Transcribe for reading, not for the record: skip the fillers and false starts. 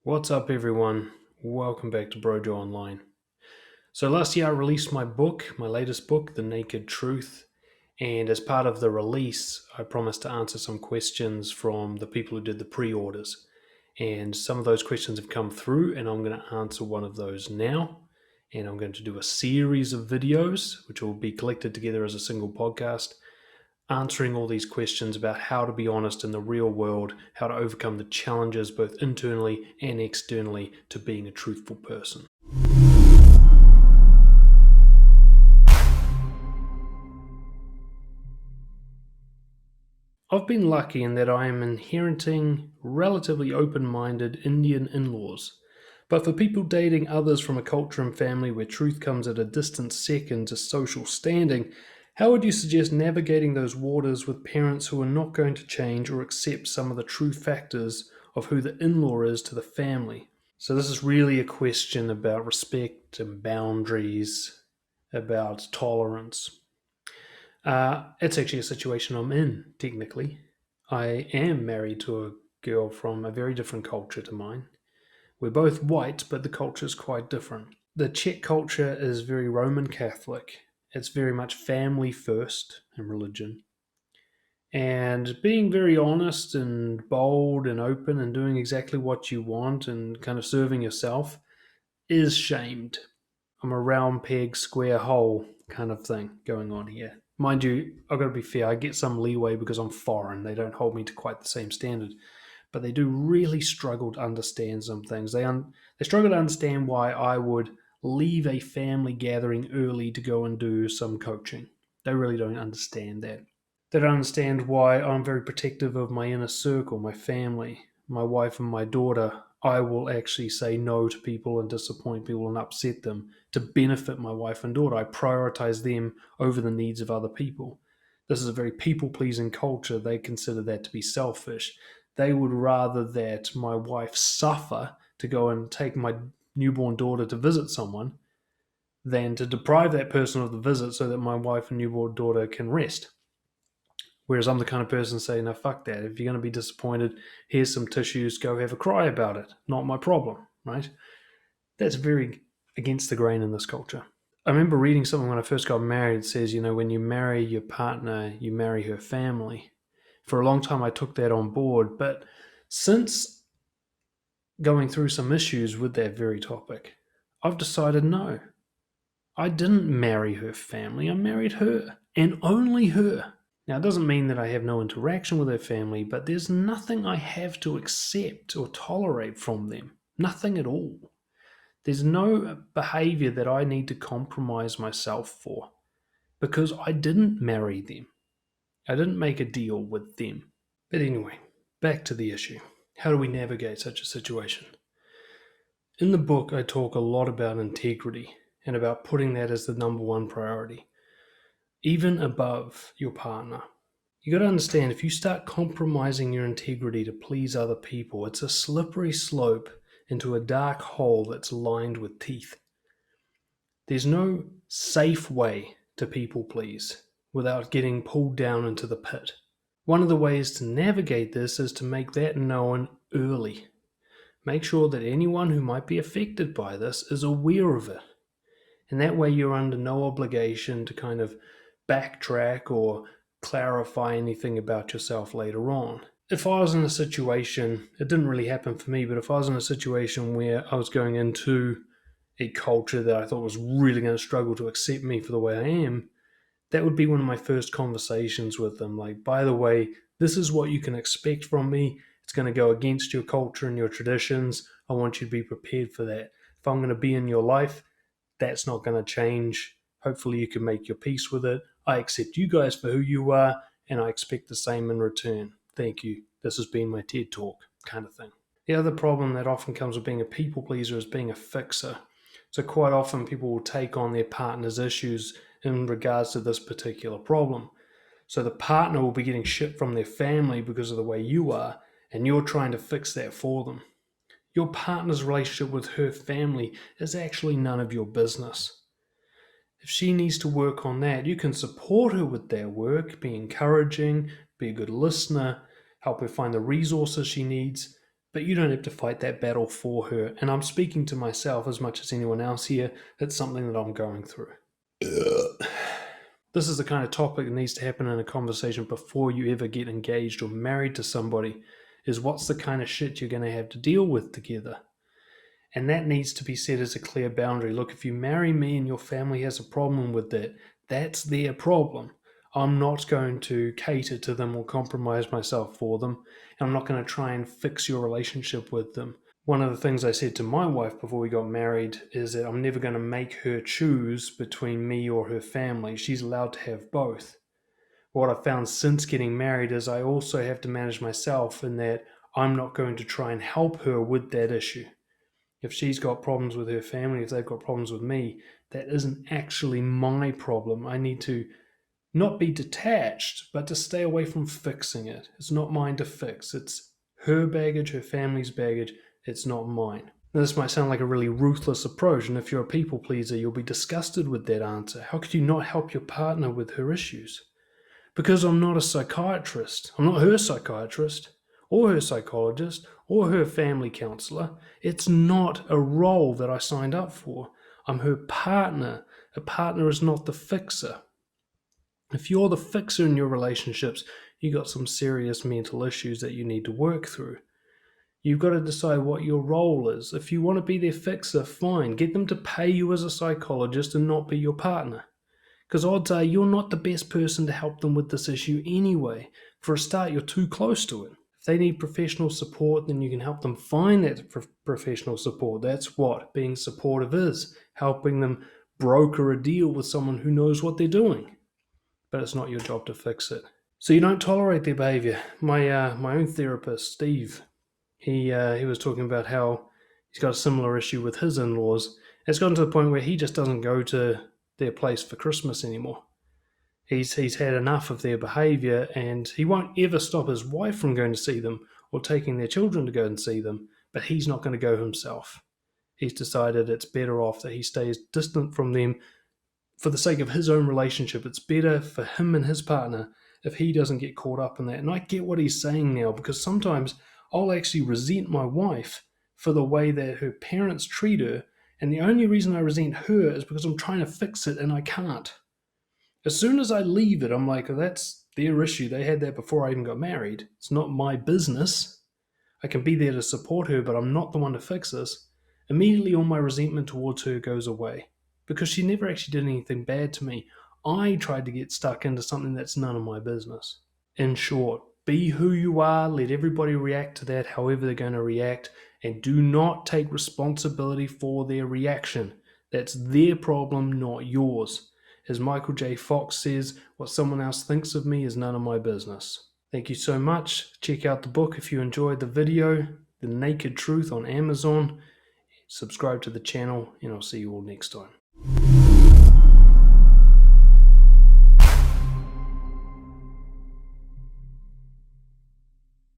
What's up, everyone? Welcome back to BROJO Online. So last year I released my latest book, The Naked Truth, and as part of the release, I promised to answer some questions from the people who did the pre-orders. And some of those questions have come through, and I'm going to answer one of those now. And I'm going to do a series of videos, which will be collected together as a single podcast, answering all these questions about how to be honest in the real world, how to overcome the challenges both internally and externally to being a truthful person. I've been lucky in that I am inheriting relatively open-minded Indian in-laws. But for people dating others from a culture and family where truth comes at a distant second to social standing, how would you suggest navigating those waters with parents who are not going to change or accept some of the true factors of who the in-law is to the family? So this is really a question about respect and boundaries, about tolerance. It's actually a situation I'm in, technically. I am married to a girl from a very different culture to mine. We're both white, but the culture is quite different. The Czech culture is very Roman Catholic. It's very much family first in religion. And being very honest and bold and open and doing exactly what you want and kind of serving yourself is shamed. I'm a round peg, square hole kind of thing going on here. Mind you, I've got to be fair, I get some leeway because I'm foreign. They don't hold me to quite the same standard. But they do really struggle to understand some things. They struggle to understand why I would leave a family gathering early to go and do some coaching. They really don't understand that. They don't understand why I'm very protective of my inner circle, my family, my wife and my daughter. I will actually say no to people and disappoint people and upset them to benefit my wife and daughter. I prioritize them over the needs of other people. This is a very people-pleasing culture. They consider that to be selfish. They would rather that my wife suffer to go and take my newborn daughter to visit someone than to deprive that person of the visit so that my wife and newborn daughter can rest. Whereas I'm the kind of person saying, no, fuck that. If you're going to be disappointed, here's some tissues, go have a cry about it. Not my problem, right? That's very against the grain in this culture. I remember reading something when I first got married. It says, when you marry your partner, you marry her family. For a long time, I took that on board. But since going through some issues with that very topic, I've decided no. I didn't marry her family. I married her, and only her. Now, it doesn't mean that I have no interaction with her family, but there's nothing I have to accept or tolerate from them. Nothing at all. There's no behavior that I need to compromise myself for because I didn't marry them. I didn't make a deal with them. But anyway, back to the issue. How do we navigate such a situation? In the book, I talk a lot about integrity and about putting that as the number one priority, even above your partner. You got to understand, if you start compromising your integrity to please other people, it's a slippery slope into a dark hole that's lined with teeth. There's no safe way to people please without getting pulled down into the pit. One of the ways to navigate this is to make that known early. Make sure that anyone who might be affected by this is aware of it. And that way you're under no obligation to kind of backtrack or clarify anything about yourself later on. If I was in a situation, it didn't really happen for me, but if I was in a situation where I was going into a culture that I thought was really going to struggle to accept me for the way I am, that would be one of my first conversations with them. Like, by the way, this is what you can expect from me. It's going to go against your culture and your traditions. I want you to be prepared for that. If I'm going to be in your life, that's not going to change. Hopefully you can make your peace with it. I accept you guys for who you are, and I expect the same in return. Thank you. This has been my TED Talk kind of thing. The other problem that often comes with being a people pleaser is being a fixer. So quite often people will take on their partner's issues in regards to this particular problem. So the partner will be getting shit from their family because of the way you are, and you're trying to fix that for them. Your partner's relationship with her family is actually none of your business. If she needs to work on that, you can support her with that work, be encouraging, be a good listener, help her find the resources she needs, but you don't have to fight that battle for her. And I'm speaking to myself as much as anyone else here. It's something that I'm going through. This is the kind of topic that needs to happen in a conversation before you ever get engaged or married to somebody, is what's the kind of shit you're going to have to deal with together. And that needs to be set as a clear boundary. Look, if you marry me and your family has a problem with that, that's their problem. I'm not going to cater to them or compromise myself for them. And I'm not going to try and fix your relationship with them. One of the things I said to my wife before we got married is that I'm never going to make her choose between me or her family. She's allowed to have both. What I've found since getting married is I also have to manage myself in that I'm not going to try and help her with that issue. If she's got problems with her family, if they've got problems with me, that isn't actually my problem. I need to not be detached, but to stay away from fixing it. It's not mine to fix. It's her baggage, her family's baggage. It's not mine. Now, this might sound like a really ruthless approach, and if you're a people pleaser, you'll be disgusted with that answer. How could you not help your partner with her issues? Because I'm not a psychiatrist. I'm not her psychiatrist, or her psychologist, or her family counselor. It's not a role that I signed up for. I'm her partner. A partner is not the fixer. If you're the fixer in your relationships, you got some serious mental issues that you need to work through. You've got to decide what your role is. If you want to be their fixer, fine. Get them to pay you as a psychologist and not be your partner. Because odds are you're not the best person to help them with this issue anyway. For a start, you're too close to it. If they need professional support, then you can help them find that professional support. That's what being supportive is. Helping them broker a deal with someone who knows what they're doing. But it's not your job to fix it. So you don't tolerate their behavior. My own therapist, Steve, he was talking about how he's got a similar issue with his in-laws. It's gotten to the point where he just doesn't go to their place for Christmas anymore. He's had enough of their behavior, and he won't ever stop his wife from going to see them or taking their children to go and see them, but he's not going to go himself. He's decided it's better off that he stays distant from them for the sake of his own relationship. It's better for him and his partner if he doesn't get caught up in that. And I get what he's saying now, because sometimes I'll actually resent my wife for the way that her parents treat her, and the only reason I resent her is because I'm trying to fix it and I can't. As soon as I leave it, I'm like, oh, that's their issue. They had that before I even got married. It's not my business. I can be there to support her, but I'm not the one to fix this. Immediately all my resentment towards her goes away, because she never actually did anything bad to me. I tried to get stuck into something that's none of my business. In short, be who you are, let everybody react to that however they're going to react, and do not take responsibility for their reaction. That's their problem, not yours. As Michael J. Fox says, what someone else thinks of me is none of my business. Thank you so much. Check out the book if you enjoyed the video, The Naked Truth, on Amazon. Subscribe to the channel, and I'll see you all next time.